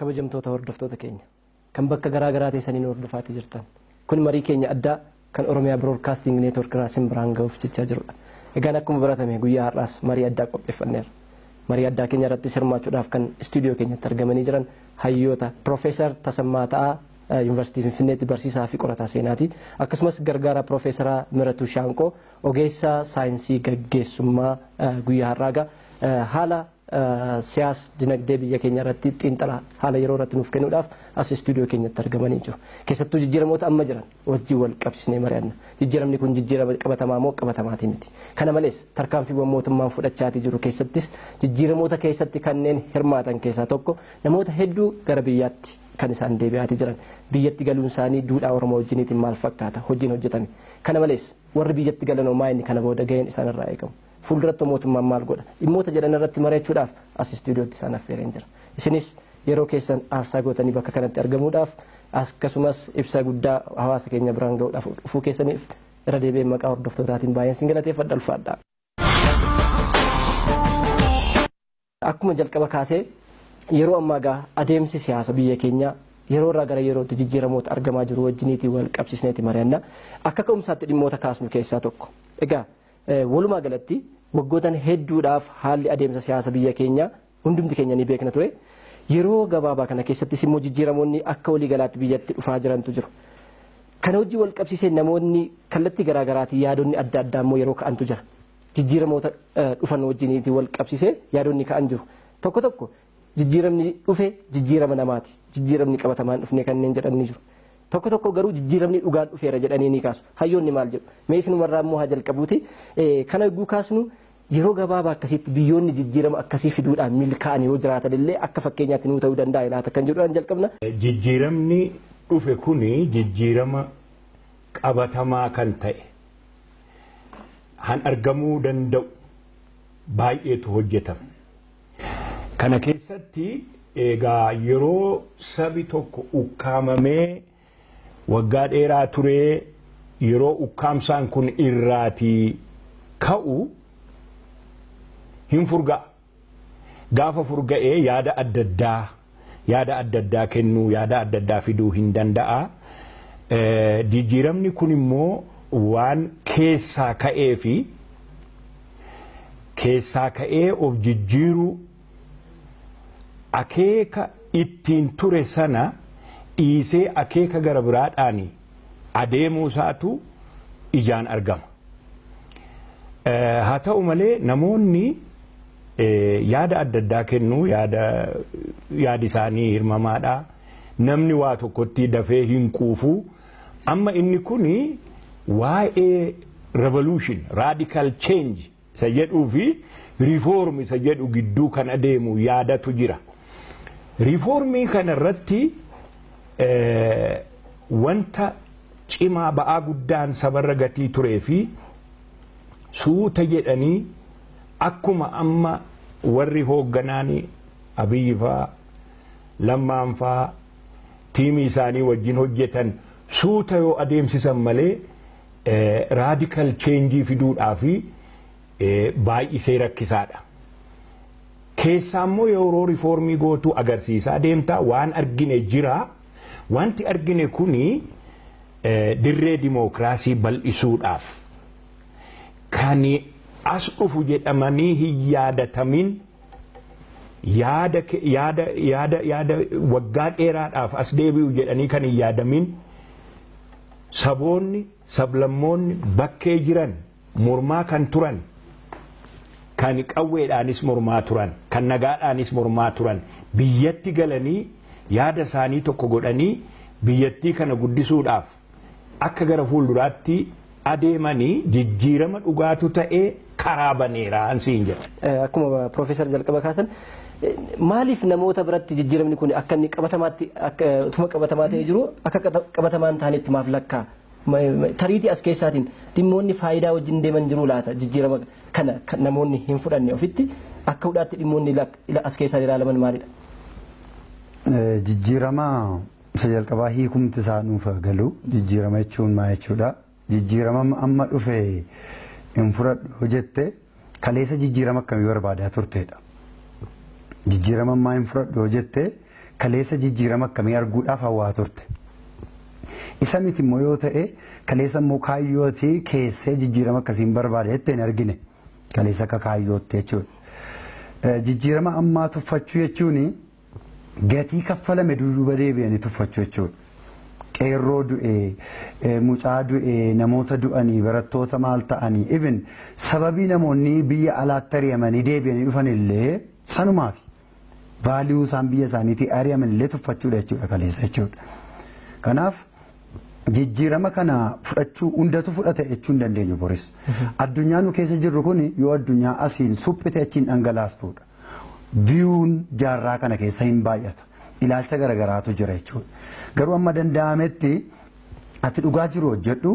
kabajamtoota hordoftoota keenya kan bakka garaa garaa teessaniin hordofaati jirtan kun marii keenya addaa kan Oromiyaa Broadcasting Network raasin biraan ga'uuf jechaa jirudha. Egaan akkuma baratame guyyaa har'aas marii addaa qopheeffanneerra. Marii addaa keenya irratti hirmaachuudhaaf kan istuudiyoo keenyatti argamanii jiran Hayyoota Profeesar Tasammaa Ta'aa Yuunivarsiitii Finfinneetti barsiisaa fi qorataa seenaati. Akkasumas gargaaraa Profeesaraa Miratuu Shaanqoo ogeessaa saayinsii gaggeessummaa guyyaa har'aaga haala siyaas dinagdee biyya keenya irratti xiinxala haala yeroo irratti nuuf kennuudhaaf as istuudiyoo keenyatti argamanii jiru. Keessattuu jijjiiramoota amma jiran wajjin wal qabsiisnee mari'anna. Jijjiiramni kun jijjiirama qabatamaa moo qabatamaatii miti. Kana malees tarkaanfiiwwan mootummaan fudhachaatii jiru keessattis jijjiiramoota keessatti kanneen hirmaatan keessaa tokko namoota hedduu gara biyyaatti kan isaan deebi'aatii jiran. Biyyatti galuun isaanii duudhaa Oromoo wajjiniitiin maal fakkaata hojiin hojjetame. Kana malees warri biyyatti galan maa inni kana booda ga'een isaan irraa eegamu. Fuulduratti mootummaan maal godha dhimmoota jedhan irratti mari'achuudhaaf as istuudiyootti isaan affeereen jira. Isinis yeroo keessan aarsaa gootanii bakka kanatti argamuudhaaf akkasumas ibsa guddaa hawaasa keenya biraan ga'uudhaaf dhufuu keessaniif irra deebi'ee maqaa hordoftootaan baay'een sin galateeffadha ulfaadha. Akkuma jalqaba kaasee yeroo ammaa gaa adeemsi siyaasa biyya keenyaa yeroo irraa gara yerootti jijjiiramoota argamaa jiru wajjiniitii wal qabsiisneeti mari'anna. Akka ka'umsaatti dhimmoota kaasnu keessaa tokko. Egaa walumaa galatti waggoottan hedduudhaaf haalli adeemsa siyaasa biyya keenyaa hundumti keenya ni beekna ture. Yeroo gabaabaa kana keessattis immoo jijjiiramoonni akka walii galaatti biyyatti dhufaa jirantu jiru. Kana wajjin wal qabsiisee namoonni kallattii garaa garaatiin yaadonni adda addaa immoo yeroo ka'antu jira. Jijjiiramoota dhufan wajjiniitii wal qabsiisee yaadonni ka'an jiru. Tokko tokko jijjiiramni dhufe jijjiirama namaati. Jijjiiramni qabatamaan dhufne kanneen jedhanii jiru. Tokko tokko garuu jijjiiramni dhugaan dhufeera jedhanii ni kaasu. Hayyoonni maal jedhu? Mee isinumarraa immoo haa jalqabuuti. Kana eeguu kaasnu yeroo gabaabaa akkasitti biyyoonni jijjiirama akkasii fiduudhaan milkaa'an yoo jiraatan illee akka fakkeenyaatti nuu ta'uu danda'a laata kan jedhuudhaan jalqabna. Jijjiiramni dhufe kuni jijjiirama qabatamaa kan ta'e han argamuu danda'u baay'eetu hojjetama. Kana keessatti egaa yeroo sabi tokko ukkaamamee waggaa dheeraa turee yeroo ukkaamsaan kun irraatii ka'u hin furga'a. Gaafa furga'ee yaada adda addaa kennuu yaada adda addaa fiduu hin danda'a. Jijjiiramni kun immoo waan keessaa ka'ee fi keessaa ka'ee of jijjiiruu akeeka ittiin ture sana dhiisee akeeka gara biraadhaan adeemuu isaatu ijaan argama. Haa ta'u malee namoonni yaada adda addaa kennuu yaadi isaanii hirmamaadha. Namni waa tokkotti dafee hin quufu. Amma inni kuni waa'ee revolution radical change isa jedhuu fi reform isa jedhu gidduu kan adeemu yaadatu jira. Reformii kana irratti wanta cimaa ba'aa guddaan sabarra gatii turee fi suuta jedhanii akkuma amma warri hoogganaanii Abiyyi faa Lammaan faa tiimii isaanii wajjin hojjetan suuta yoo adeemsisan malee radical change fiduudhaa fi baay'isee rakkisaadha. Keessaa immoo yeroo rifoormii gootuu agarsiisaa deemtaa waan argine jira. Wanti argine kuni dirree dimookiraasii bal'isuudhaaf kan as dhufu jedhamanii hin yaadatamin yaada waggaa dheeraadhaaf as deebi'u jedhanii kan hin yaadamin saboonni sablammoonni bakkee jiran mormaa kan turan. Kan qawweedhaanis mormaa turan, kan nagaadhaanis mormaa turan, biyyatti galanii yaada isaanii tokko godhanii biyyattii kana guddisuudhaaf akka gara fuulduraatti adeemanii jijjiirama dhugaatu ta'ee karaa baneera ansiin jedha. Akkuma Profeesar jalqaba kaasan maaliif namoota biratti jijjiiramni kun akka inni qabatamaatti utuma qabatamaa ta'ee jiru akka qabatamaan ta'anitti maaf lakkaa? Tariitii as keessaatiin dhimmoonni faayidaa wajjin deeman jiru laata jijjiirama kana namoonni hin fudhanne ofitti akka hudhaatti dhimmoonni as keessaa ilaalaman maalidha? Jijjiirama isa jalqabaa hiikumti isaa nuuf galu jijjiirama jechuun maal jechuudha? Jijjiirama amma dhufe hin fudhadhu jette kaleessa jijjiirama akkamii barbaadaa turteedha? Jijjiirama ammaa hin fudhadhu jette kaleessa jijjiirama akkamii arguudhaaf hawwaa turte. Isa miti immoo yoo ta'e kaleessa immoo kaayyootii keessee jijjiirama akkasiin barbaade jettee hin argine kaleessa akka kaayyootti jechuudha. Jijjiirama ammaa tuffachuu jechuun gatii kaffalame duuba deebi'anii tuffachuu jechuudha. Qeerroo du'ee, mucaa du'ee, namoota du'anii, barattoota maal ta'anii, even sababii namoonni biyya alaatti ari'amanii deebi'anii dhufan illee sanumaaf vaaliyuu isaan biyya isaaniitii ari'aman illee tuffachuudha jechuudha kaleessa jechuudha. Kanaaf jijjiirama kana fudhachuu hundatu fudhate jechuu hin dandeenyu boris. Addunyaan nu keessa jirru kun yoo addunyaa asiin suphite achiin dhangalaastuudha. Viyuun jaarraa kana keessa hin baay'ata. Ilaalcha garagaraatu jira jechuudha. Garuu amma danda'ametti ati dhugaa jiru hojjedhu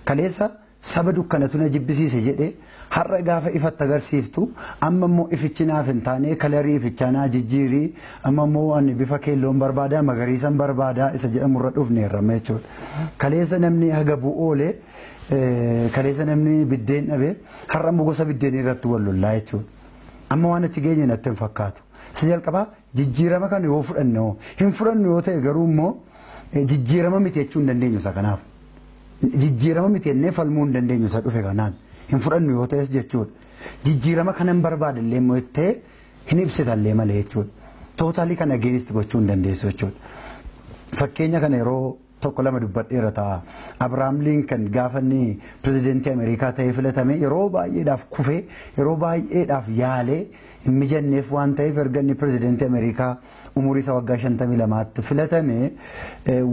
kaleessa saba dukkanatu na jibbisiise jedhee har'a gaafa ifatti agarsiiftu amma immoo ifichi naaf hin taane kalarii ifichaa naa jijjiirii amma immoo ani bifa keelloon barbaada magariisan barbaada isa jedhamurra dhufne irrama jechuudha. Kaleessa namni haga bu'oolee kaleessa namni biddeen dhabe har'a immoo gosa biddeenii irratti wal lollaa jechuudha. Amma waan achi geenye natti hin fakkaatu. Si jalqabaa jijjiirama kana yoo fudhanne hin fudhannu yoo ta'e garuu immoo jijjiirama miti jechuu hin dandeenyu isa kanaaf. Jijjiirama miti jennee falmuu hin dandeenyu isa dhufe kanaan hin fudhannu yoo ta'es jechuudha. Jijjiirama kanan barbaade illee immoo ittee hin ibsitallee malee jechuudha. Tootaalii kana geenisti gochuu hin dandeessu jechuudha. Fakkeenya kana yeroo tokko lama dubbadheera ta'a. Abiraam Linkan gaafa inni pirezidentii Ameerikaa ta'ee filatame yeroo baay'eedhaaf kufee yeroo baay'eedhaaf yaalee hin mijanneef waan ta'eef erga inni pirezidentii Ameerikaa umurii isaa waggaa 52tti filatame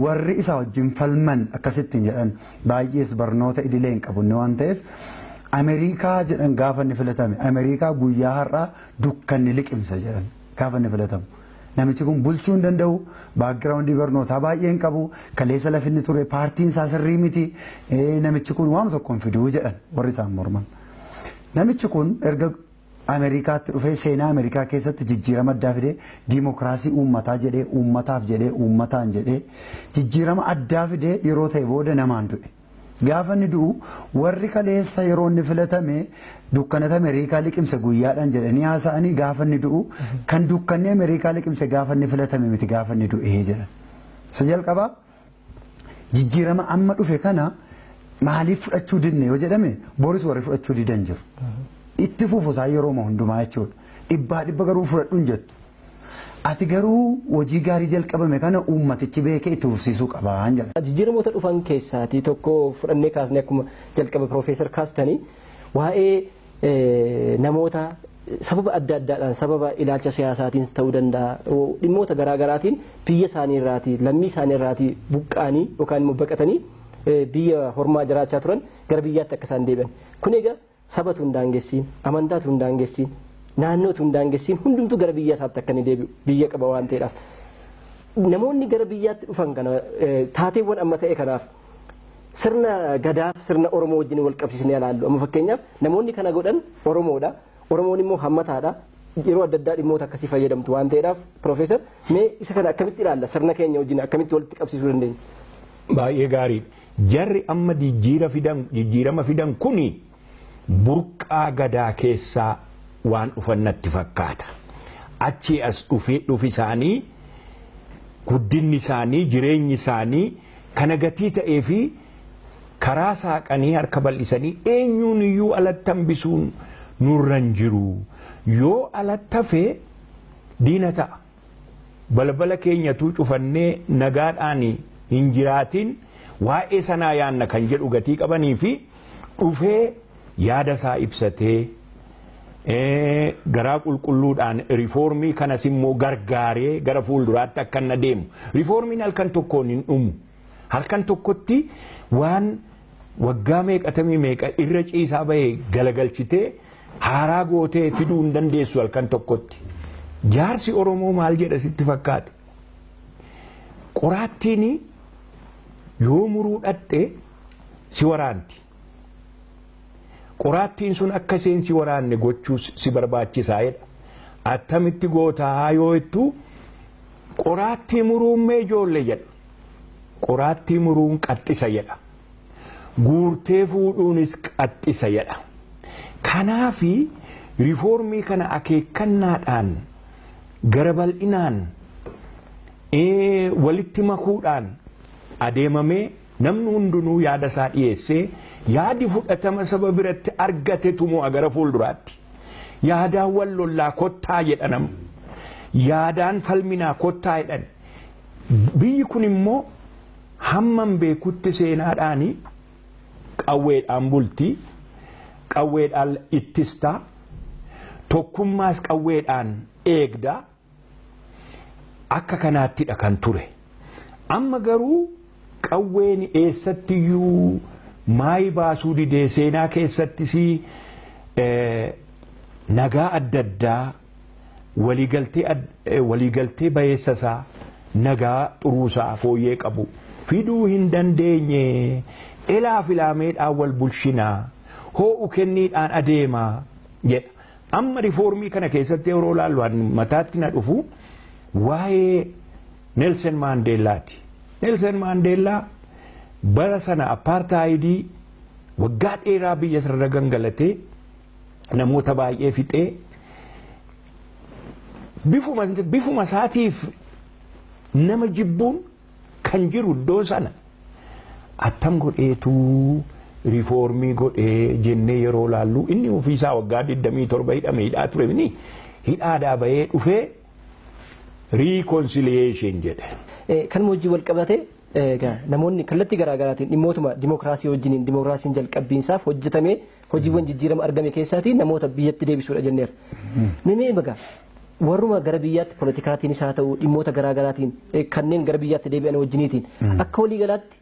warri isaa wajjin falman akkasittiin jedhan baay'ees barnoota idilee hin qabunne waan ta'eef Ameerikaa jedhan gaafa inni filatame Ameerikaa guyyaa har'aa dukkanni liqimsa jedhan gaafa inni filatamu. Namichi kun bulchuu hin danda'u baakgiraawundii barnootaa baay'ee hin qabu kaleessa lafinni ture paartiin isaa sirrii miti namichi kun waan tokko hin fiduu jedhan warri isaan morman. Namichi kun erga Ameerikaatti dhufee seenaa Ameerikaa keessatti jijjiirama addaa fidee diimokiraasii uummataa jedhee uummataaf jedhee uummataan jedhee jijjiirama addaa fidee yeroo ta'e booda namaan du'e. Gaafa inni du'u warri kaleessa yeroo inni filatame dukkanata Ameerikaa liqimse guyyaadhaan jedhanii haasa'anii gaafa inni du'u kan dukkanni Ameerikaa liqimse gaafa inni filatame miti gaafa inni du'ee jedhan. Isa jalqabaa jijjiirama amma dhufe kana maaliif fudhachuu didne yoo jedhame boris warri fudhachuu didan jiru. Itti fufuusaa yeroo hundumaa jechuudha. Dhibbaa dhibba garuu fudhadhu hin jettu. Ati garuu hojii gaarii jalqabame kana uummatichi beekee itti fufsiisuu qabaa jedha. Jijjiiramoota dhufan keessaatii tokko fudhannee kaasnee akkuma jalqaba Piroofeesar kaastanii waa'ee namoota sababa adda addaadhaan sababa ilaalcha siyaasaatiin ta'uu danda'a dhimmoota garaagaraatiin biyya isaanii irraatii lammii isaanii irraatii buqqaanii yookaan immoo baqatanii biyya hormaa jiraachaa turan gara biyyaatti akka isaan deebi'an. Kun egaa sabatu hin daangessiin amantaatu hin daangessiin naannootu hin daangessiin hundumtuu gara biyya isaatti akka inni deebi'u biyya qaba waan ta'eedhaaf. Namoonni gara biyyaatti dhufan kana taateewwan amma ta'e kanaaf sirna gadaaf sirna Oromoo wajjin wal qabsiisnee ilaallu. Amma fakkeenyaaf namoonni kana godhan Oromoodha. Oromoon immoo hammataadha. Yeroo adda addaa dhimmoota akkasii fayyadamtu waan ta'eedhaaf Piroofeesar mee isa kana akkamitti ilaalla sirna keenya wajjin akkamitti walitti qabsiisuu dandeenya? Baay'ee gaarii. Jarri amma jijjiirama fidan kuni burqaa gadaa keessaa waan dhufan natti fakkaata. Achi as dhufi isaanii guddinni isaanii jireenyi isaanii kana gatii ta'ee fi karaa saaqanii harka bal'isanii eenyuun iyyuu alatti hambisuun nurran jiru. Yoo alatti hafee diina ta'a. Balbala keenyatu cufannee nagaadhaan hin jiraatin waa'ee sanaa yaanna kan jedhu gatii qabanii fi dhufee yaada isaa ibsatee garaa qulqulluudhaan riifoormii kanas immoo gargaaree gara fuulduraatti akka inni adeemu. Riifoormiin halkan tokkoon hin dhumu. Halkan tokkotti waan waggaa meeqatamii meeqa irra ciisaa bahee galagalchitee haaraa gootee fiduu hin dandeessu halkan tokkotti. Jaarsi Oromoo maal jedha sitti fakkaate? Qoraattiin yoo muruu dhatte si waraanti. Qoraattiin sun akka isheen si waraanne gochuu si barbaachisaa jedha. Attamitti gootaa yoo jettu qoraattii muruun mee ijoollee jedha. Qoraattii muruun qaxxisa jedha. Guurtee fuudhuunis qaxxisa jedha. Kanaafi riifoormii kana akeekkannaadhaan gara bal'inaan walitti makuudhaan adeemamee namni hundinuu yaada isaa dhiyeessee yaadi fudhatama saba biratti argate tumoo agara fuulduraatti yaadaan wal lollaa kottaa jedhanam yaadaan falminaa kottaa jedhan biyyi kun immoo hamman beekutti seenaadhaani qawweedhaan bultii qawweedhaan ittistaa tokkummaas qawweedhaan eegdaa akka kanaattidha kan ture amma garuu qawween eessattiyyuu maayi baasuu didee seenaa keessattis nagaa adda addaa waliigaltee bayeessasaa nagaa xuruusaa fooyyee qabu fiduu hin dandeenye ilaa filaameedhaan wal bulshinaa hoo'u kenniidhaan adeemaa jedha amma rifoormii kana keessatti yeroo laalwaan mataatti na dhufu waa'ee Nelson Maandeellaati. Nelson Maandeellaa bara sana apartaayidii waggaa dheeraa biyya sarara gangalatee namoota baay'ee fixee bifuma isaatiif nama jibbuun kan jiru iddoo sana attam godheetu rifoormii godhee jennee yeroo laallu inni ofiisaa waggaa 27 hidhamee ture mini hidhaadhaa bahee dhufee reconciliation jedhe. Kan hojii wal qabate namoonni kallattii garaagaraatiin dhimmootuma dimookiraasii wajjiniin dimookiraasiin jalqabbiinsaaf hojjetamee hojiiwwan jijjiirama argame keessaatiin namoota biyyatti deebisuudha jenneera. Mimee baga warruma gara biyyaatti poolitikaatiinis haa ta'u dhimmoota garaagaraatiin kanneen gara biyyaatti deebi'an wajjiniitiin akka waliigalaatti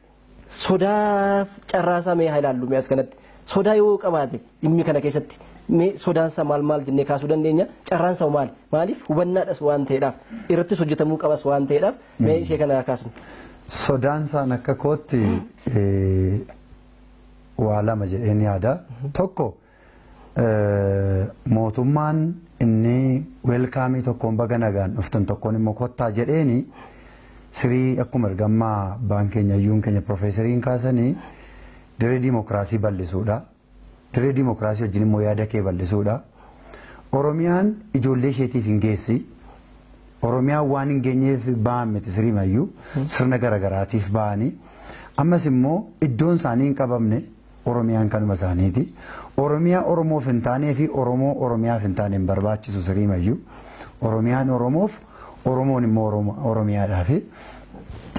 sodaa carraasaa mee haa ilaallu mee as kanatti sodaa yoo qabaate dhimmi kana keessatti mee sodaansa maal jennee kaasuu dandeenya carraansa maaliif hubannaadhas waan ta'eedhaaf irrattis hojjetamuu qabas waan ta'eedhaaf mee ishee kana kaasnu. Sodaansaan akka kootti waa lama jedheen yaada tokko mootummaan inni weelkaamii tokkoon baga nagaan dhuftun tokkoon immoo kottaa jedheeni sirii akkuma ergammaa baankeenya iyyuun keenya profeesariin kaasanii diree dimookiraasii bal'isuudha. Diree dimookiraasii wajjin immoo yaada kee bal'isuudha. Oromiyaan ijoollee isheetiif hin geessi. Oromiyaan waan hin geenyeef ba'an miti sirii mayyuu sirna garagaraatiif ba'anii. Ammas immoo iddoon isaanii hin qabamne Oromiyaan kanuma isaaniiti. Oromiyaa Oromoof hin taanee fi Oromoo Oromiyaaf hin taane hin barbaachisu sirii mayyuu. Oromiyaan Oromoof Oromoon immoo Oromiyaadhaaf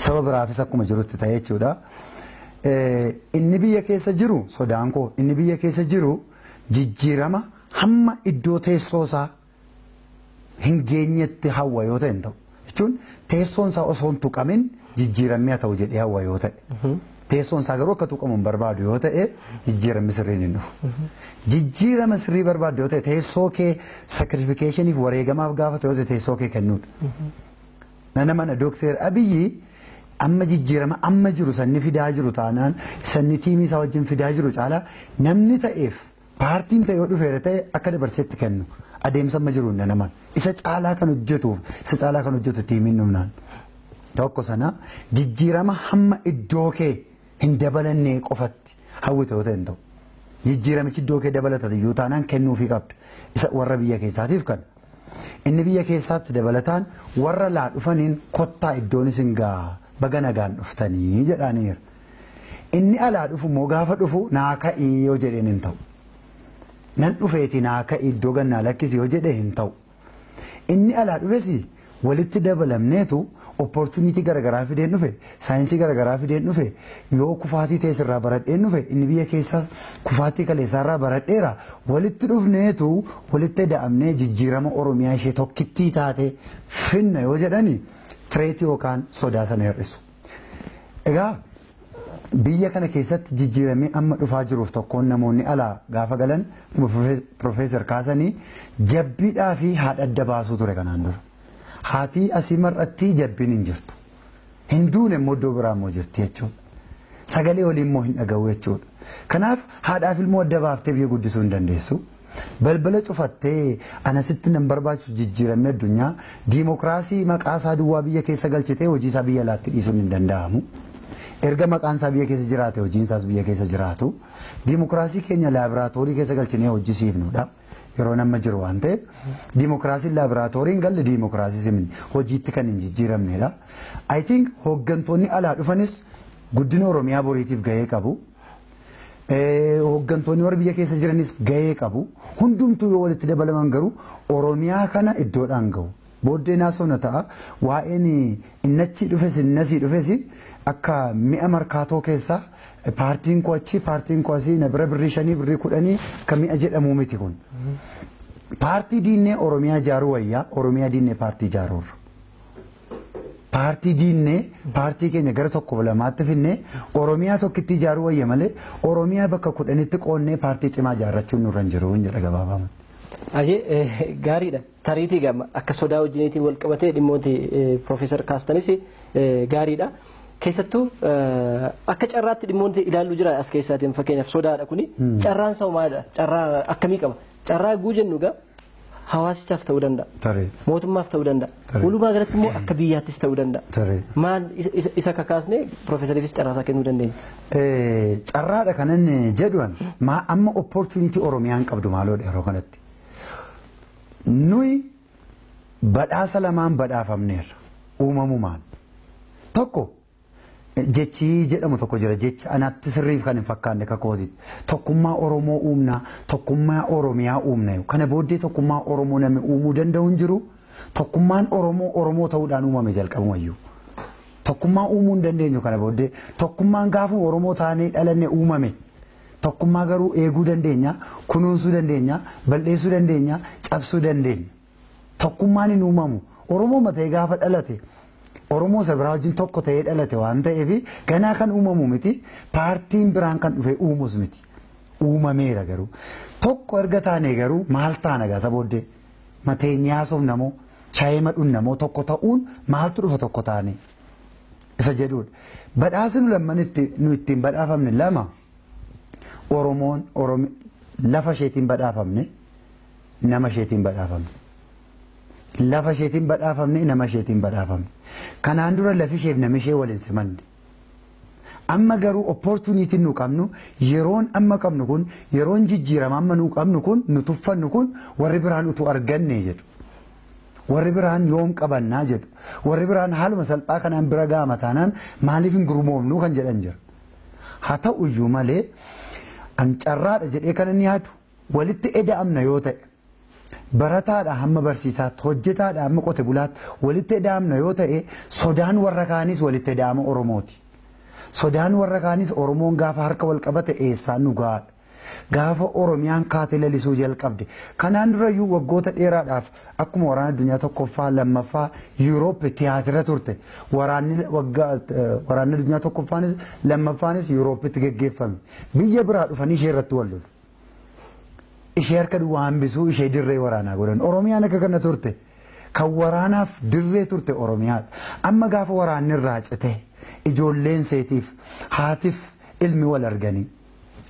saba biraafis akkuma jirutti ta'e jechuudha. Inni biyya keessa jiru sodaan koo inni biyya keessa jiru jijjiirama hamma iddoo teessoosaa hin geenyetti hawwa yoo ta'e ta'u jechuun teessoon isaa osoo hin tuqamin jijjiiramee ta'u jedhee hawwa yoo ta'e teessoon isaa garuu akka tuqamu hin barbaadu yoo ta'e jijjiiramni sirriin hin dhufu. Jijjiirama sirrii barbaadu yoo ta'e teessoo kee sakrifikeeshiniif wareegamaaf gaafatu yoo ta'e teessoo kee kennuudha. Nana mana Dookter Abiyyi amma jijjiirama amma jiru sanni fidaa jiru taanaan sanni tiimii isaa wajjin fidaa jiru caalaa namni ta'eef paartiin ta'e yoo dhufeera ta'e akka dabarseetti kennu adeemsa amma jiru naman isa caalaa kan hojjetuuf isa caalaa kan hojjetu tiimiin dhumnaan tokko sana jijjiirama hamma iddoo kee hin dabalannee qofatti hawwite yoo ta'e hin ta'u jijjiiramichi iddoo kee dabalata iyyuu taanaan kennuufii qabda isa warra biyya keessaatiif kan inni biyya keessaatti dabalataan warra laa dhufaniin kottaa iddoon isin gaa baga nagaan dhuftanii jedhaniira. Inni alaa dhufu immoo gaafa dhufu naa ka'ii yoo jedheen hin ta'u. Nan dhufeeti naa ka'ii iddoo gannaa lakkisi yoo jedhe hin ta'u. Inni alaa dhufes walitti dabalamneetu opportunitii garagaraa fideen dhufe saayinsii garagaraa fideen dhufe yoo kufaatii teessirraa baradheen dhufe inni biyya keessaas kufaatii kaleessaarraa baradheera walitti dhufneetu walitti da'amnee jijjiirama Oromiyaa ishee tokkittii taate finna yoo jedhani tireetii yookaan sodaa sana hir'isu. Egaa biyya kana keessatti jijjiiramee amma dhufaa jiruuf tokkoon namoonni alaa gaafa galan Profeesar kaasanii jabbiidhaa fi haadha adda baasuu ture kanaan dura. Haatii asii mar'atti jabbiin hin jirtu. Hin duune immoo iddoo biraa immoo jirti jechuudha. Sagalee olii immoo hin dhaga'u jechuudha. Kanaaf haadhaaf ilmoo adda baaftee biyya guddisuu hin dandeessu. Balbala cufattee anasitti nan barbaachisu jijjiiramee addunyaa diimokiraasii maqaa isaa duwwaa biyya keessa galchitee hojii isaa biyya alaatti dhiisuun hin danda'amu. Erga maqaan isaa biyya keessa jiraate hojiin isaas biyya keessa jiraatu. Diimokiraasii keenya laaboraatoorii keessa galchinee hojjisiifnudha. yeroo nama jiru waan ta'eef diimokiraasiin laaboraatooriin galle diimokiraasii simin hojiitti kan hin jijjiiramnedha. I think hooggantoonni alaa dhufanis guddina Oromiyaa boriitiif gahee qabu. Hooggantoonni warra biyya keessa jiranis gahee qabu. Hundumtuu yoo walitti dabalaman garuu Oromiyaa kana iddoodhaan gahu. Booddee naasona ta'a waa'een innachi dhufes innasii dhufes akka mi'a markaatoo keessaa paartiin koo achi paartiin koo asii na bira birrii 5 birrii 10 kan mi'a jedhamu miti kun. Paartii diinee Oromiyaa ijaaruu wayyaa Oromiyaa diinee paartii ijaaruurra. Paartii diinee paartii keenya gara tokko lamaatti finnee Oromiyaa tokkitti ijaaruu wayya malee Oromiyaa bakka 10tti qoonnee paartii cimaa ijaarrachuun nurra hin jiru jedha gabaabamatti. Ajee gaariidha. Tariitii gama akka sodaa wajjiniitiin wal qabatee dhimmooti Profeesar Kaastanis gaariidha. Keessattuu akka carraatti dhimmooti ilaallu jira as keessaatiin fakkeenyaaf sodaadha kuni carraan isaa maadha? Carraa akkamii qaba? Carraa guu jennu gaa hawaasichaaf ta'uu danda'a. Mootummaaf ta'uu danda'a. Walumaa galatti immoo akka biyyaattis ta'uu danda'a. Maal isa kakaasnee Profeesariifis carraasaa kennuu dandeenya? Carraadha kan inni jedhuun amma opportunity Oromiyaan qabdu maaloodha yeroo kanatti. Nuyi badhaasa lamaan badhaafamneerra uumamumaan. Tokko jechi jedhamu tokko jira jechi anatti sirriif kan hin fakkaanne kakooti. Tokkummaa Oromoo uumnaa, tokkummaa Oromiyaa uumna. Kana booddee tokkummaa Oromoo namni uumuu danda'u hin jiru. Tokkummaan Oromoo ta'uudhaan uumame jalqabumayyuu. Tokkummaa uumuu hin dandeenyu kana booddee tokkummaan gaafa Oromoo taanee dhalanne uumame. Tokkummaa garuu eeguu dandeenya, kunuunsuu dandeenya, bal'eessuu dandeenya, cabsuu dandeenya. Tokkummaan hin uumamu. Oromoo matee gaafa dhalate, Oromoo isa biraa wajjin tokko ta'ee dhalate waan ta'eef ganaa kan uumamu miti, paartiin biraan kan dhufe uumus miti. Uumameera garuu. Tokko erga taane garuu maal taana gaasa booddee? Matee nyaasuuf namoo, chaayee madhuun namoo tokko ta'uun maaltu dhufa tokko taane? Isa jedhudha. Badhaasni nu ittiin badhaafamne lama. Oromoon lafa isheetiin badhaafamne nama isheetiin badhaafamne. Lafa isheetiin badhaafamne nama isheetiin badhaafamne. Kanaan dura lafi isheef nama ishee waliin simanne. Amma garuu opportunity nu qabnu yeroon amma qabnu kun yeroon jijjiirama amma nu qabnu kun nu tuffannu kun warri biraan utuu arganne jedhu. Warri biraan yoom qabannaa jedhu. Warri biraan haaluma salphaa kanaan bira gaama taanaan maaliif hin gurmoomnu kan jedhan jira. Haa ta'u iyyuu malee an carraadha jedhee kan inni yaadu walitti eda'amna yoo ta'e barataadha hamma barsiisaatti hojjetaadha hamma qote bulaatti walitti eda'amna yoo ta'e sodaan warra kaanis walitti eda'ama Oromooti. Sodaan warra kaanis Oromoon gaafa harka wal qabate eessaan nu gahaadha. Gaafa Oromiyaan kaatee lalisuu jalqabde kanaan durayyuu waggoota dheeraadhaaf akkuma waraana addunyaa tokkoffaa lammaffaa Yuuroopi tiyaatira turte waraanni addunyaa tokkoffaanis lammaffaanis Yuuroopitti geggeeffame biyya biraa dhufanii ishee irratti wal lolu. Ishee harka duwwaa hambisuu ishee dirree waraanaa godhan Oromiyaan akka kana turte kan waraanaaf dirree turte Oromiyaadha. Amma gaafa waraanni irraa cite ijoolleen seetiif haatiif ilmi wal arganii.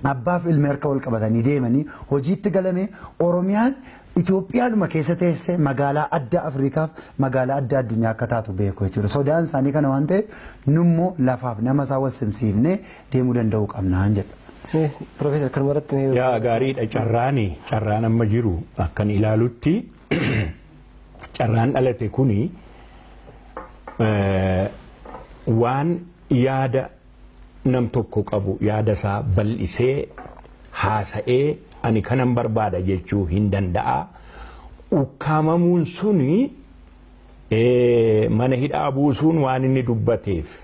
Abbaaf ilmi harka wal qabatanii deemanii hojiitti galame Oromiyaan Itoophiyaadhuma keessa teessee magaalaa adda Afriikaaf magaalaa adda addunyaa akka taatu beeku jechuudha. Sodaan isaanii kana waan ta'eef nummoo lafaaf nama isaa wal simsiifnee deemuu danda'uu qabnaan jedha. Profeesar kan maratti yaa gaariidha carraan amma jiru akkan ilaalutti carraan dhalate kuni waan yaada nam tokko qabu yaada isaa bal'isee haasa'ee ani kanan barbaada jechuu hin danda'a. Ukkaamamuun suni mana hidhaa buusuun waan inni dubbateef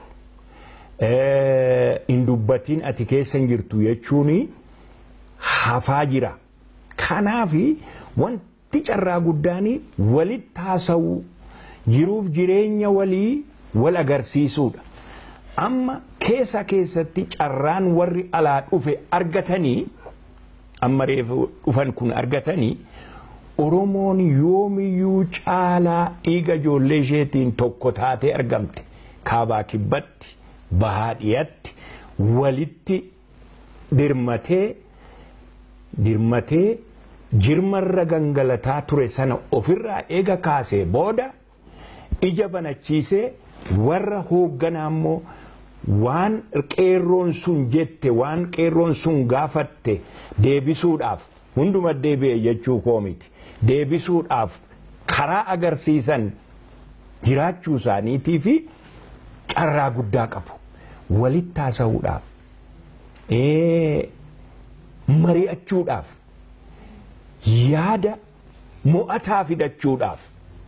hin dubbatiin ati keessa hin jirtu jechuun hafaa jira. Kanaaf wanti carraa guddaan walitti haasa'uu jiruuf jireenya walii wal agarsiisuudha. Amma keessatti carraan warri alaa dhufe argatanii amma reefu dhufan kun argatanii Oromoon yoomiyyuu caalaa dhiiga ijoollee isheetiin tokko taatee argamte kaabaa kibbatti bahaa dhiyatti walitti dirmatee jirmarra gangalataa ture sana ofirraa eega kaasee booda ija banachiisee warra hoogganaa immoo waan qeerroon sun jette waan qeerroon sun gaafatte deebisuudhaaf hunduma deebi'e jechuu koo miti. Deebisuudhaaf karaa agarsiisan jiraachuu isaaniitii fi carraa guddaa qabu. Walitti haasa'uudhaaf, mari'achuudhaaf, yaada mo'ataa fidachuudhaaf,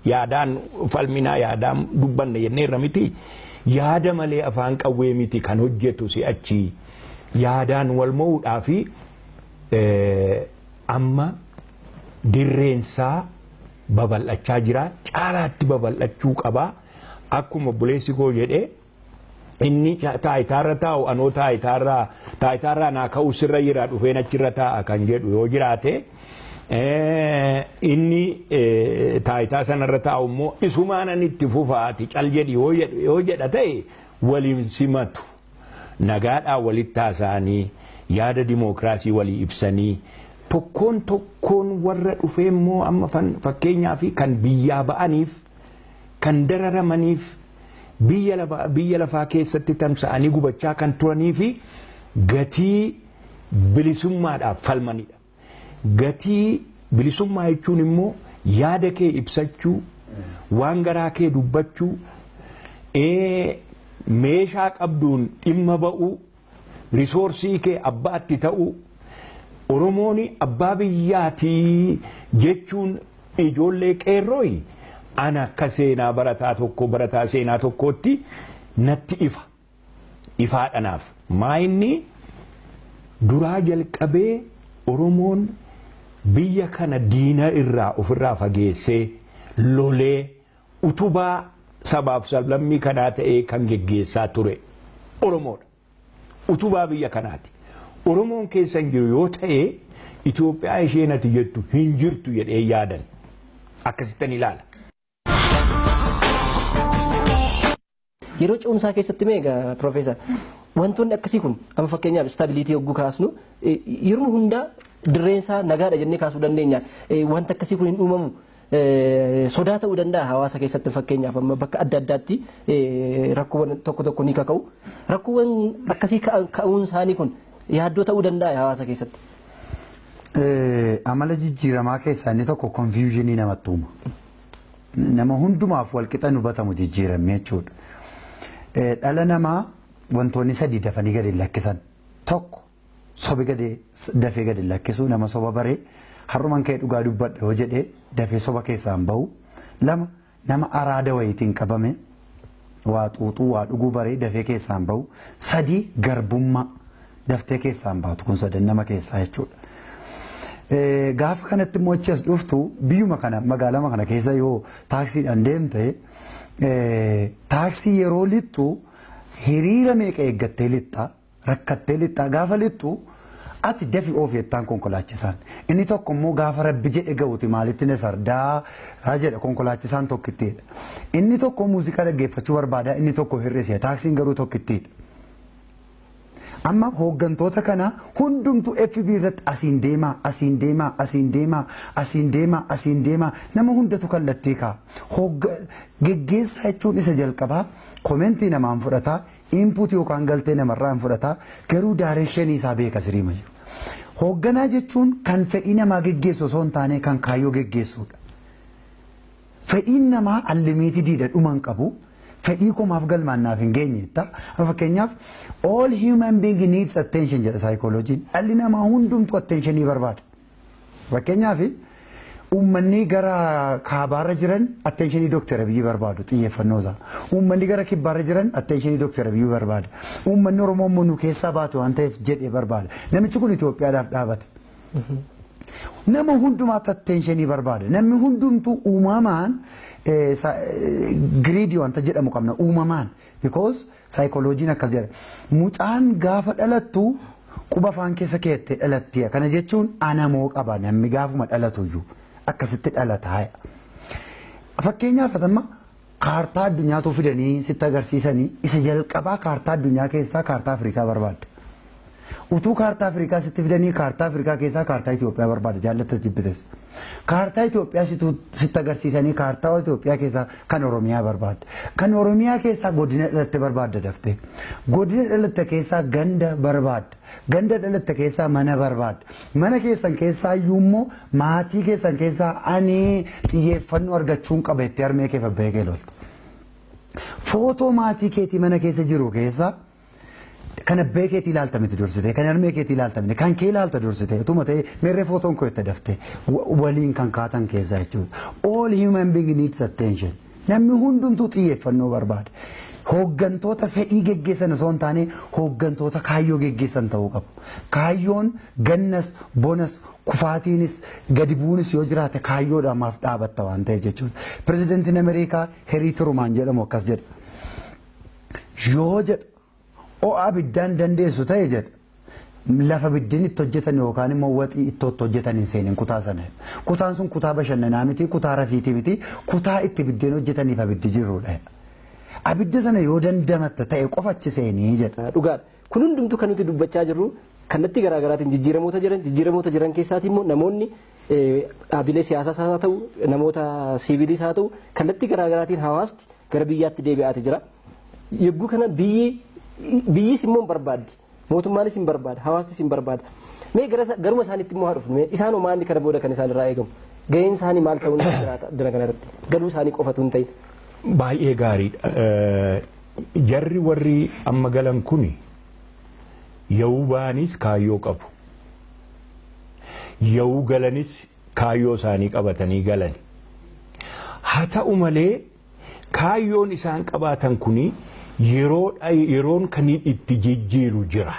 yaadaan falminaa yaadaan dubbanne jenneerra miti. Yaada malee afaan qawwee miti kan hojjetu si'achi yaadaan wal mo'uudhaaf amma dirreensaa babal'achaa jira. Caalaatti babal'achuu qaba. Akkuma buleessi koo jedhee inni taayitaarra taa'u anoo taayitaarraa naa ka'u sirra jira dhufeen achirra taa'a kan jedhu yoo jiraate inni taayitaa sanarra taa'u immoo isumaanan itti fufaati cal jedhi yoo jedha ta'e waliin simatu. Nagaadhaa walitti haasa'anii yaada dimookiraasii walii ibsanii tokkoon warra dhufee immoo amma fakkeenyaaf kan biyyaa ba'aniif kan dararamaniif biyya lafaa keessatti tamsa'anii gubachaa kan turanii fi gatii bilisummaadhaaf falmanidha. Gatii bilisummaa jechuun immoo yaada kee ibsachuu, waan garaa kee dubbachuu, meeshaa qabduun dhimma ba'uu, risoorsii kee abbaatti ta'uu. Oromoon abbaa biyyaatii jechuun ijoollee qeerrooyi. Ana akka seenaa barataa seenaa tokkootti natti ifaadhanaaf maa inni duraa jalqabee Oromoon biyya kana diina irraa ofirraa fageessee lolee utubaa sabaaf sablammii kanaa ta'ee kan geggeessaa ture Oromoodha. Utubaa biyya kanaati. Oromoon keessan jiru yoo ta'e Itoophiyaa isheen ati jettu hin jirtu jedhee yaadan akkasittan ilaala. Yeroo ce'umsaa keessatti meeqa Profeesar wantoonni akkasii kun amma fakkeenyaaf istaabiliitii yogguu kaasnu yeroo hundaa dirreensaa nagaadha jennee kaasuu dandeenya. Wanta akkasii kun hin uumamu sodaa ta'uu danda'a hawaasa keessatti fakkeenyaaf amma bakka adda addaatti rakkoowwan tokko ni kaka'u. Rakkoowwan akkasii ka'uun isaanii kun yaaddoo ta'uu danda'a hawaasa keessatti. Amala jijjiiramaa keessaa inni tokko konfiyuuzhinii namatti uuma. Nama hundumaaf walqixa nu batamu jijjiiramee jechuudha. Dhala namaa wantoonni sadii dafanii gadi lakkisan. Tokko sobi dafee gadi lakkisuu nama soba baree har'uman ka'ee dhugaa dubbadha yoo jedhee dafee soba keessaan bahu. Lama nama araada wayiitiin qabame waa xuuxuu waa dhuguu baree dafee keessaan bahu. Sadii garbummaa daftee keessaan baatu kun sadan nama keessaa jechuudha. Gaafa kanatti immoo achi as dhuftu biyyuma kana magaalama kana keessa yoo taaksiidhaan deemte taaksii yeroo lixxu hiriira meeqa eeggattee lixxa rakkattee lixxa gaafa lixxu ati dafi oof jettaan konkolaachisaan inni tokko immoo gaafa rabbi jedhe ga'uuti maalitti ne sardaa jedha konkolaachisaan tokkittiidha inni tokko muuziqaa dhaggeeffachuu barbaada inni tokko hir'ise taaksiin garuu tokkittiidha. Amma hooggantoota kana hundumtu FB irratti asiin deemaa nama hundatu kallattii ka'a. Geggeessaa jechuun isa jalqabaa komentii namaan fudhataa input yookaan galtee namarraa fudhataa garuu daareeshinii isaa beeka siriima jiru. Hoogganaa jechuun kan fedhii namaa geggeessu osoo hin taane kan kaayyoo geggeessuudha. Fedhiin namaa allimiitiidha dhuman qabu. Fedhii komaaf galmaannaaf hin geenyetta. Fakkeenyaaf all human being needs attention jedha saayikooloojiin. Dhalli namaa hundumtu attentionii barbaada. Fakkeenyaaf uummanni gara kaabaarra jiran attentionii Dooktara Abiyyi barbaadu xiyyeeffannoo isaa. Uummanni gara kibbaarra jiran attentionii Dooktara Abiyyi barbaada. Uummanni Oromoo immoo nu keessaa baatu waan ta'eef jedhee barbaada. Namichi kun Itoophiyaadhaaf dhaabate. Nama hundumaatti attentionii barbaada. Namni hundumtuu uumamaan greedy wanta jedhamu qabna uumamaan because psychologiin akkas jedha mucaan gaafa dhalattu quba afaan keessa keettee dhalatti kana jechuun anamoo qaba namni gaafuma dhalatu iyyuu akkasitti dhalata. Fakkeenyaaf amma kaartaa addunyaatu fidanii sitti agarsiisanii isa jalqabaa kaartaa addunyaa keessaa kaartaa Afrikaa barbaadde. Utuu kaartaa Afrikaa sitti fidanii kaartaa Afrikaa keessaa kaartaa Itoophiyaa barbaada jaallatas jibbites. Kaartaa Itoophiyaa sitti agarsiisanii kaartaa Itoophiyaa keessaa kan Oromiyaa barbaada. Kan Oromiyaa keessaa godina dhalatte barbaadda daftee. Godina dhalatte keessaa ganda barbaadda. Ganda dhalatte keessaa mana barbaadda. Mana keessan keessaa iyyuu maatii keessan keessaa ani xiyyeeffannoo argachuun qaba itti harmee kee fabbee kee lolta. Footoo maatii keetii mana keessa jiru keessaa kan abbee keetii ilaaltamete dursite kan harmee keetii ilaaltamte kan kee ilaalta dursite utuma ta'e meerree footoon koo itti dafte waliin kan kaatan keessaa jechuudha. All human being needs attention. Namni hundumtuu xiyyeeffannoo barbaada. Hooggantoota fedhii geggeessan osoo hin taane hooggantoota kaayyoo geggeessan ta'uu qabu. Kaayyoon gannas bonas kufaatiinis gadi buunis yoo jiraate kaayyoodhaan maaf dhaabatta waan ta'eef jechuudha. Pirezidaantiin Ameerikaa Herii Turumaan jedhamu akkas jedha. Yoo jedha ho'a abiddaan dandeessu ta'e jedha. Lafa biddeen itti hojjetan yookaan immoo waxii itti hojjetan hin seenin kutaa sana. Kutaan sun kutaa bashannanaa miti, kutaa rafiitii miti, kutaa itti biddeen hojjetaniif abiddi jirudha. Abidda sana yoo dandamatta ta'e qofa achi seenii jedha. Dhugaadha. Kun hundumtuu kan nuti dubbachaa jirru kallattii garaagaraatiin jijjiiramoota jiran keessaati immoo namoonni dhaabilee siyaasaas haa ta'u namoota siviiliis haa ta'u kallattii garaagaraatiin hawaasti gara biyyaatti deebi'aati jira. Yogguu kana biyyis immoo hin barbaaddi. Mootummaanis hin barbaada. Hawaasnis hin barbaada. Mee garuma isaaniitti immoo haa dhufnu. Isaan maanni kana booda kan isaan irraa eegamu. Gaheen isaanii maal ta'uun jiraata adduna kanarratti. Galuu isaanii qofatu hin ta'in. Baay'ee gaariidha. Jarri warri amma galan kuni yoo baanis kaayyoo qabu. Yoo galanis kaayyoo isaanii qabatanii galan. Haa ta'u malee kaayyoon isaan qabaatan kuni yeroon kan itti jijjiiru jira.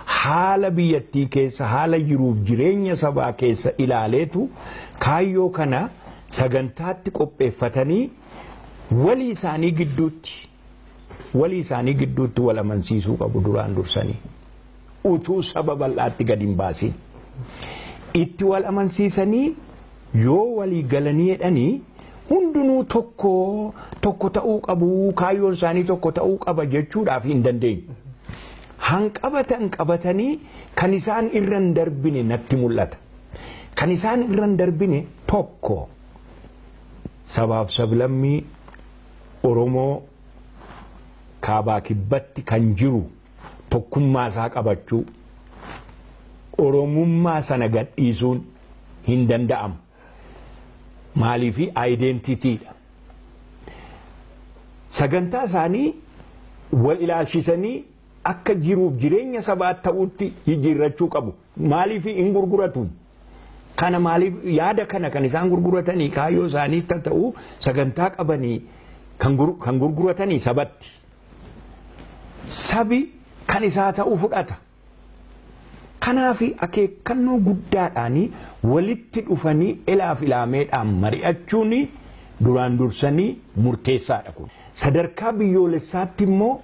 Haala biyyattii keessa haala jiruuf jireenya sabaa keessa ilaaleetu kaayyoo kana sagantaatti qopheeffatanii walii isaanii gidduutti wal amansiisuu qabu duraan dursanii utuu saba bal'aatti gadi hin baasin itti wal amansiisanii yoo walii galanii jedhanii hundinuu tokko ta'uu qabu kaayyoon isaanii tokko ta'uu qaba jechuudhaaf hin dandeenyu. Hanqabatan qabatanii kan isaan irra hin darbine natti mul'ata. Kan isaan irra hin darbine tokko sabaaf sablammii Oromoo kaabaa kibbatti kan jiru tokkummaa isaa qabachuu Oromummaa sana gadhiisuun hin danda'amu. Maaliifi aayidentitiidha. Sagantaa isaanii wal ilaalchisanii akka jiruuf jireenya sabaa ta'utti jijjiirrachuu qabu. Maaliifi hin gurguratu. Kana maaliif yaada kana kan isaan gurguratanii kaayyoo isaaniis ta'u sagantaa qabanii kan gurguratanii sabatti. Sabi kan isaa ta'uu fudhata. Kanaaf akeekkannoo guddaadhaan walitti dhufanii ilaaf ilaameedhaan mari'achuun duraan dursanii murteessaadha kun. Sadarkaa biyyoolessaatti immoo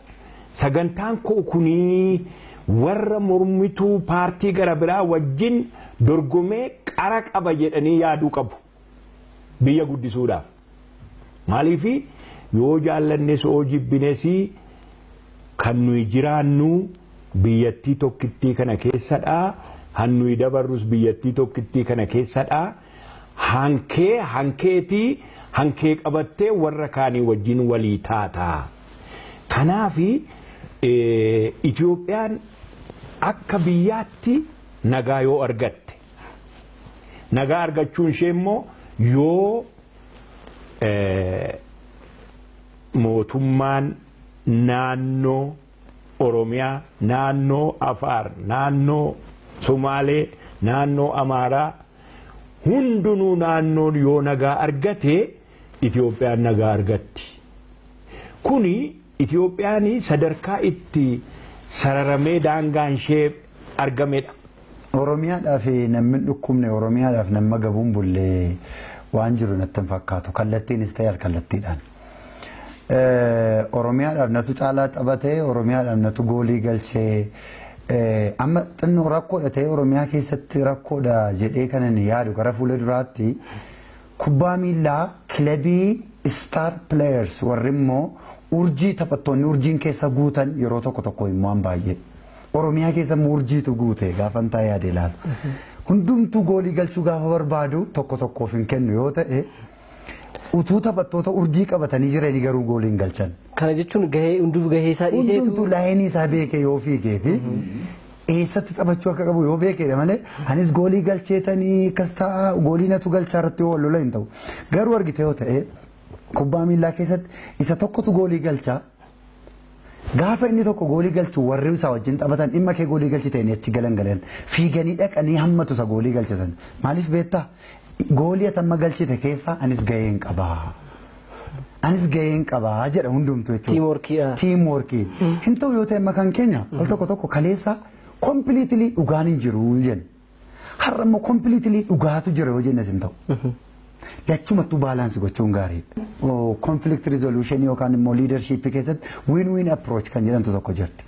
sagantaan koo kunii warra mormituu paartii gara biraa wajjin dorgomee qara qaba jedhanii yaaduu qabu. Biyya guddisuudhaaf. Maaliifi yoo jaallannes yoo jibbines kan nuyi jiraannu biyyattii tokkittii kana keessadha. Hannuyi dabarrus biyyattii tokkittii kana keessadha. Hankeetii hankee qabattee warra kaanii wajjin walii taata. Kanaafi Itoophiyaan akka biyyaatti nagaa yoo argatte. Nagaa argachuun ishee immoo yoo mootummaan naannoo Oromiyaa, naannoo Afaar, naannoo Somaalee, naannoo Amaaraa hundinuu naannoon yoo nagaa argate Itoophiyaan nagaa argatti. Kuni Itoophiyaan sadarkaa itti sararamee daangaan ishee argamedha. Oromiyaadhaaf namni dhukkubne Oromiyaadhaaf nama gabuun bullee waan jiru natti hin fakkaatu kallattiinis ta'e alkallattiidhaan. Oromiyaadhaaf natu caalaa taphatee Oromiyaadhaaf natu goolii galchee amma xinnoo rakkoodha ta'e Oromiyaa keessatti rakkoodha jedhee kanan yaadu gara fuula duraatti kubbaa miillaa kilabii star players warri immoo urjii taphattoonni urjiin keessa guutan yeroo tokko immoo baay'ee Oromiyaa keessa murjiitu guute gaafan taa'ee yaade ilaalu. Hundumtuu goolii galchuu gaafa barbaadu tokko tokkoof hin kennu yoo ta'e utuu taphattoota urjii qabatanii jiranii garuu goolii hin galchan. Kana jechuun hunduu gahee isaa dhiiseetu. Hundumtuu laayinii isaa beekee yoo fiigee fi eessatti taphachuu akka qabu yoo beekedha malee anis goolii galcheetanii akkas ta'a goolii natu galchaa irratti yoo wallola hin ta'u. Garuu argite yoo ta'e kubbaa miillaa keessatti isa tokkotu goolii galchaa. Gaafa inni tokko goolii galchu warri isaa wajjin taphatan dhimma kee goolii galchitanii achi galan fiiganii dhaqanii hammatu isa goolii galchisan maaliif beektaa goolii atamma galchite keessa anis gaheen qabaa jedha hundumtu jechuudha. Tiimworkii hin ta'u yoo ta'e makaan keenya al tokko kaleessa kompiliitilii dhugaan hin jiru jenna har'a immoo kompiliitilii dhugaatu jira yoo jennes hin ta'u. Lachumattuu baalaansi gochuun gaariidha. Conflict resolution yookaan immoo leadership keessatti win-win approach kan jedhamtu tokko jirti.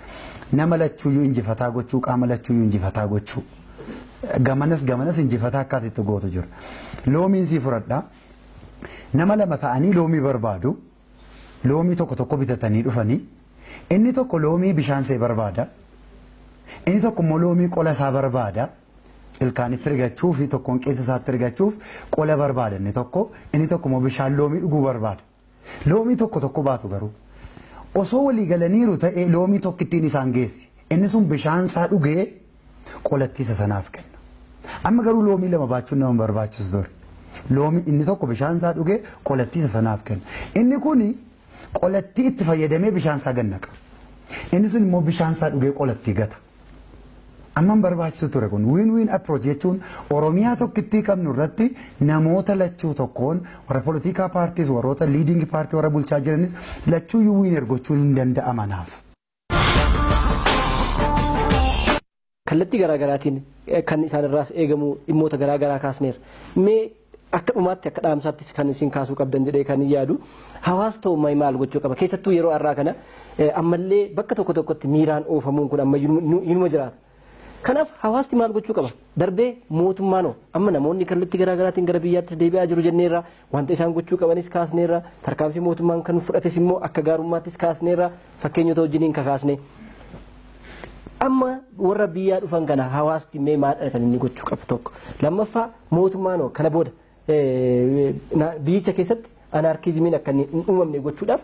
Nama lachuuyyuu injifataa gochuu qaama lachuuyyuu injifataa gochuu. Gamanas injifataa akkaatitti gootu jira. Loomiin sii fudhadhaa. Nama lama ta'anii loomii barbaadu. Loomii tokko bitatanii dhufanii. Inni tokko loomii bishaan see barbaada. Inni tokko immoo loomii qola isaa barbaada. Ilkaanitti rigachuu fi tokkoon keessa isaatti rigachuuf qola barbaada inni tokko immoo bishaan loomii dhuguu barbaada. Loomii tokko baatu garuu osoo walii galaniiru ta'e loomii tokkittiin isaan geessi inni sun bishaan isaa dhugee qolattiisa sanaaf kenna. Amma garuu loomii lama baachuun nama barbaachisu ture. Loomii inni tokko bishaan isaa dhugee qolattiisa sanaaf kenna. Inni kun qolattii itti fayyadamee bishaan isaa gannaqa. Inni sun immoo bishaan isaa dhugee qolattii gata. Amman barbaachisu ture kun win-win approach jechuun Oromiyaa tokkittii qabnu irratti namoota lachuu tokkoon warra politikaa paartiis warroota liiding paartii warra bulchaa jiranis lachuu win ergochuun hin danda'amanaaf. Kallattii garaagaraatiin kan isaan irraas eegamu dhimmoota garaagaraa kaasneera. Mee akka dhumaatti akka dhaamsaattis kan isin kaasuu qabdan jedhee kan yaadu hawaasa ta'u maal gochuu qaba keessattuu yeroo har'aa kana ammallee bakka tokkotti miiraan oofamuun kun amma inuma jiraata. Kanaaf hawaasti maal gochuu qaba darbee mootummaanoo amma namoonni kallattii garaagaraatiin gara biyyaattis deebi'aa jiru jenneerra wanta isaan gochuu qabanis kaasneerra tarkaanfii mootummaan kan fudhates immoo akka gaarummaattis kaasneerra fakkeenyota wajjiniin kakaasne. Amma warra biyyaa dhufan kana hawaasti mee maal kan inni gochuu qabu tokko lammaffaa mootummaanoo kana booda biyyicha keessatti anaarkiizimiin akka hin uumamne gochuudhaaf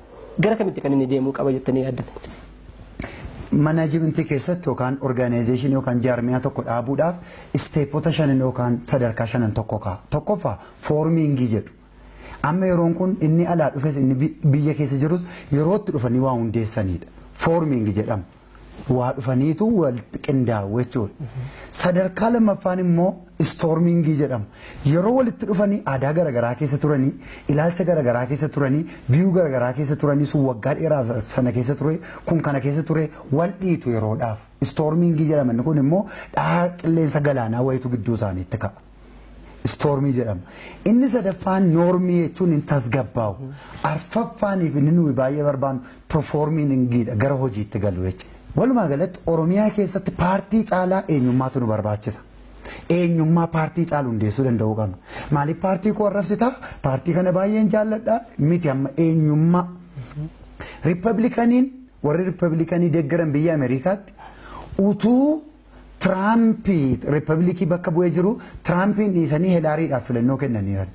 gara kamitti kan inni deemuu qaba jettanii yaaddan. Manaajimentii keessatti yookaan orgaanayizeeshinii yookaan jaarmiyaa tokko dhaabuudhaaf isteepota shanan yookaan sadarkaa shanan tokko ka'a. Tokkoffaa foormiingii jedhu. Amma yeroon kun inni alaa dhufes inni biyya keessa jirus yerootti dhufanii waa hundeessanidha. Foormiingii jedhama. Waa dhufaniitu wal qindaa'u jechuudha. Sadarkaa lammaffaan immoo istoormiingii jedhama. Yeroo walitti dhufanii aadaa garaagaraa keessa turanii, ilaalcha garaagaraa keessa turanii, viyuu garaagaraa keessa turanii sun waggaa dheeraa sana keessa ture, kun kana keessa ture wal dhiitu yeroodhaaf. Istoormiingii jedhama. Inni kun immoo dhahaa qilleensa galaanaa wayitu gidduu isaaniitti ka'a. Istoormii jedhama. Inni sadaffaan noormii jechuun hin tasgabbaa'u. Arfaffaaniif inni nuyi baay'ee barbaannu piroofoormiingiidha gara hojiitti galu jechuudha. Walumaa galatti Oromiyaa keessatti paartii caalaa eenyummaatu nu barbaachisa. Eenyummaa paartii caalu hundeessuu danda'uu qabna. Maaliif paartii koo arrabsitaa? Paartii kana baay'een jaalladha miti amma eenyummaa. Riippaabilikaniin warri riippaabilikanii deeggaran biyya Ameerikaatti utuu Tiraampii riippaabilikii bakka bu'ee jiru Tiraampiin dhiisanii Hilaariidhaaf filannoo kennaniiran.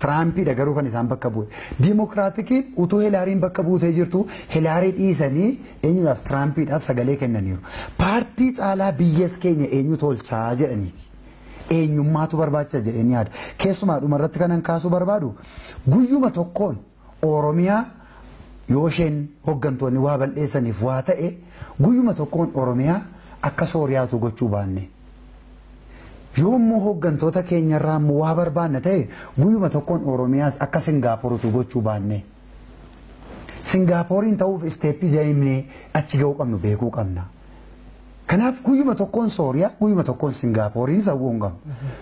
Tiraampiidha garuu kan isaan bakka bu'e. Diimokiraatikiin utuu Hilaariin bakka buutee jirtu Hilaarii dhiisanii eenyuudhaaf Tiraampiidhaaf sagalee kennaniiru. Paartii caalaa biyyas keenya eenyu tolchaa jedhaniiti. Eenyummaatu barbaachisa jedhanii yaada. Keessumaa dhumarratti kanan kaasuu barbaadu guyyuma tokkoon Oromiyaa yoo isheen hoggantoonni waa bal'eessaniif waa ta'e guyyuma tokkoon Oromiyaa akka Sooriyaatu gochuu baanne. Yoommoo hoggantoota keenyarraa immoo waa barbaanna ta'e guyyuma tokkoon Oromiyaas akka Singaaporutu gochuu baanne. Singaaporiin ta'uuf isteeppii jaimnee achi ga'uu qabnu beekuu qabna. Kanaaf guyyuma tokkoon Sooriyaa guyyuma tokkoon Singaaporiin sawwuu hin qabnu.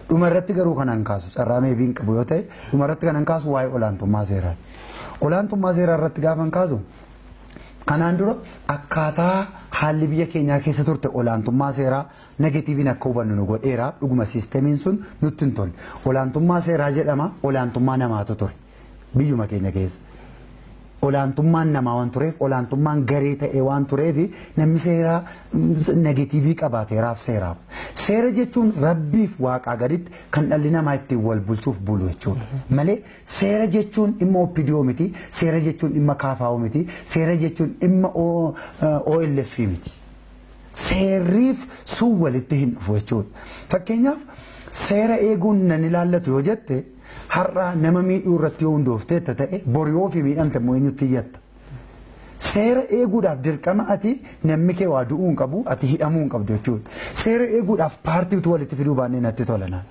Dhumarratti garuu kanan kaasu carraa meebiin qabu yoo ta'e dhumarratti kanan kaasu waa'ee olaantummaa seeraati. Olaantummaa seeraa irratti gaafan kaasu kanaan dura akkaataa haalli biyya keenyaa keessa turte olaantummaa seeraa negatiiviin akka hubannu nu godheera dhuguma siistemiin sun nutti hin tolle. Olaantummaa seeraa jedhama olaantummaa namaatu ture biyyuma keenya keessa. olaantummaan namaa waan tureef olaantummaan garee ta'e waan tureef namni seera negatiivii qabaateeraaf seeraaf. Seera jechuun rabbiif waaqaa gaditti kan dhalli namaa ittiin wal bulchuuf bulu jechuudha. Malee seera jechuun dhimma oppidiyoo miti, seera jechuun dhimma kaafaa'oo miti, seera jechuun dhimma OLF miti. Seerriif sun walitti hin dhufu jechuudha. Fakkeenyaaf seera eeguun nan ilaallatu yoo jette har'a nama miidhuu irratti yoo hundoofteetta ta'e bor yoo fi miidhamte immoo eenyutti iyyatta. Seera eeguudhaaf dirqama ati namni kee waa du'uu hin qabu ati hidhamuu hin qabdu jechuudha. Seera eeguudhaaf paartiitu walitti fiduu baannee natti tolanaan.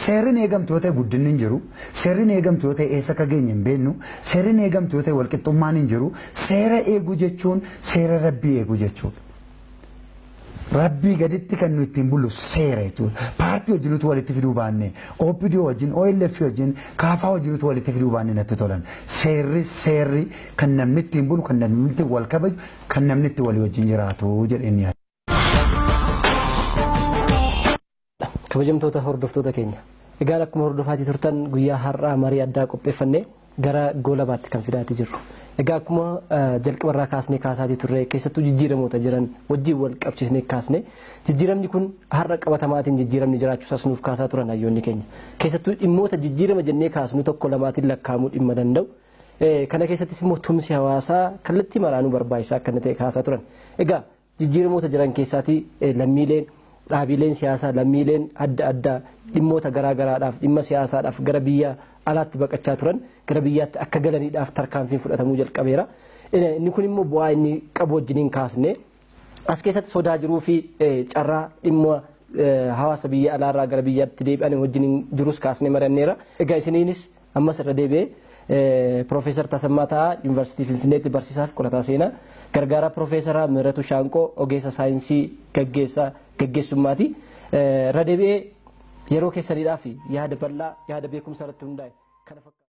Seerri eegamtu yoo ta'e guddinni hin jiru. Seerri eegamtu yoo ta'e eessa akka geenye hin beeknu. Seerri eegamtu yoo ta'e walqixxummaan hin jiru. Seera eeguu jechuun seera rabbii eeguu jechuudha. Rabbii gaditti kan nuyi ittiin bullu seera jechuudha. Paartii wajjinutu walitti fiduu baannee OPDO wajjin OLF wajjin kaafaa wajjinutu walitti fiduu baannee natti tolan. Seerri kan namni ittiin bulu kan namni ittiin wal kabaju kan namni ittiin walii wajjin jiraatu jedheen yaada. Kabajamtoota hordoftoota keenya. Egaan akkuma hordofaatii turtan guyyaa har'aa marii addaa qopheeffannee gara goolabaatti kan fidaatii jirru. Egaa akkuma jalqabarraa kaasnee kaasaatii turre keessattuu jijjiiramoota jiran wajjin wal qabsiisnee kaasne jijjiiramni kun har'a qabatamaatiin jijjiiramni jiraachuusaas nuuf kaasaa turan hayyoonni keenya. Keessattuu dhimmoota jijjiirama jennee kaasnu tokko lamaatiin lakkaa'amuu dhimma danda'u. Kana keessattis immoo tumsi hawaasaa kallattii maraanuu barbaachisaa akka ta'e kaasaa turan. Egaa jijjiiramoota jiran keessaatii lammiileen dhaabileen siyaasaa lammiileen adda addaa dhimmoota garaagaraadhaaf dhimma siyaasaadhaaf gara biyya alaatti baqachaa turan gara biyyaatti akka galaniidhaaf tarkaanfiin fudhatamuu jalqabeera. Inni kun immoo bu'aa inni qabu wajjiniin kaasne as keessatti sodaa jiruu fi carraa dhimma hawaasa biyya alaarraa gara biyyaatti deebi'an wajjiniin jirus kaasne maranneera. Egaa isiniinis ammas irra deebi'ee Profeesar Tasammaa Taa'aa Yuunivarsiitii Finfinneetti barsiisaa fi qorataa seenaa gargaaraa Profeesara Miratu Shaanqoo ogeessa saayinsii gaggeessummaati. Irra deebi'ee yeroo keessaniidhaaf yaada bal'aa yaada beekumsa irratti hundaa'e kana fakkaata.